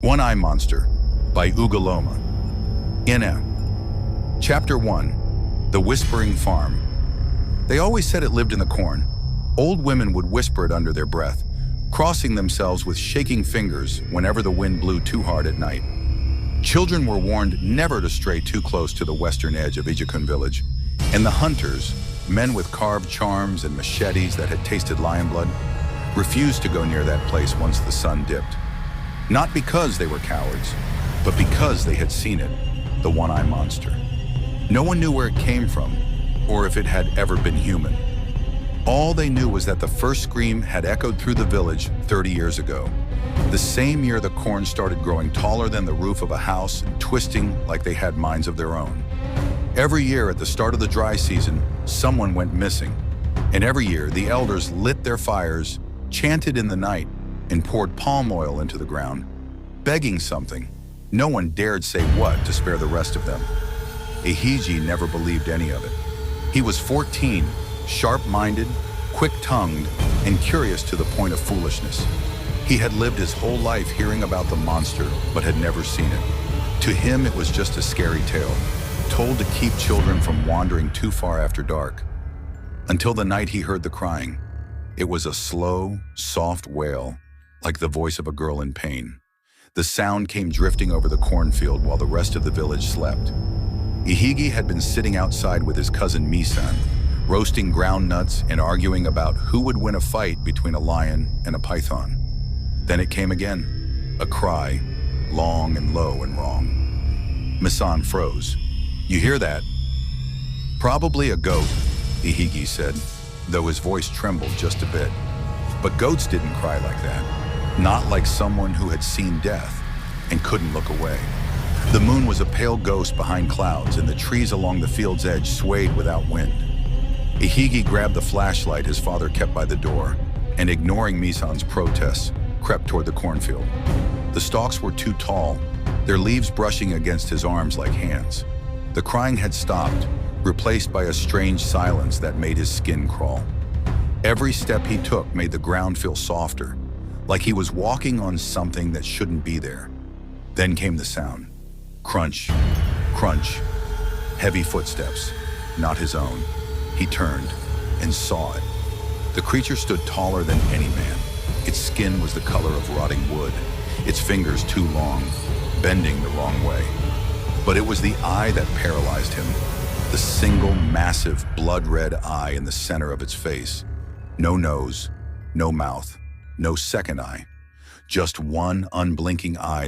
One-Eye Monster by Ugoloma. NM. Chapter 1. The Whispering Farm. They always said it lived in the corn. Old women would whisper it under their breath, crossing themselves with shaking fingers whenever the wind blew too hard at night. Children were warned never to stray too close to the western edge of Ijikun village, and the hunters, men with carved charms and machetes that had tasted lion blood, refused to go near that place once the sun dipped. Not because they were cowards, but because they had seen it, the One-Eye Monster. No one knew where it came from, or if it had ever been human. All they knew was that the first scream had echoed through the village 30 years ago, the same year the corn started growing taller than the roof of a house and twisting like they had minds of their own. Every year at the start of the dry season, someone went missing, and every year the elders lit their fires, chanted in the night, and poured palm oil into the ground, begging something. No one dared say what to spare the rest of them. Ihigi never believed any of it. He was 14, sharp-minded, quick-tongued, and curious to the point of foolishness. He had lived his whole life hearing about the monster, but had never seen it. To him, it was just a scary tale, told to keep children from wandering too far after dark. Until the night he heard the crying. It was a slow, soft wail, like the voice of a girl in pain. The sound came drifting over the cornfield while the rest of the village slept. Ihigi had been sitting outside with his cousin Misan, roasting ground nuts and arguing about who would win a fight between a lion and a python. Then it came again, a cry, long and low and wrong. Misan froze. "You hear that?" "Probably a goat," Ihigi said, though his voice trembled just a bit. But goats didn't cry like that. Not like someone who had seen death and couldn't look away. The moon was a pale ghost behind clouds, and the trees along the field's edge swayed without wind. Ihigi grabbed the flashlight his father kept by the door, and ignoring Misan's protests, crept toward the cornfield. The stalks were too tall, their leaves brushing against his arms like hands. The crying had stopped, replaced by a strange silence that made his skin crawl. Every step he took made the ground feel softer, like he was walking on something that shouldn't be there. Then came the sound. Crunch, crunch, heavy footsteps, not his own. He turned and saw it. The creature stood taller than any man. Its skin was the color of rotting wood, its fingers too long, bending the wrong way. But it was the eye that paralyzed him, the single massive blood-red eye in the center of its face. No nose, no mouth, no second eye, just one unblinking eye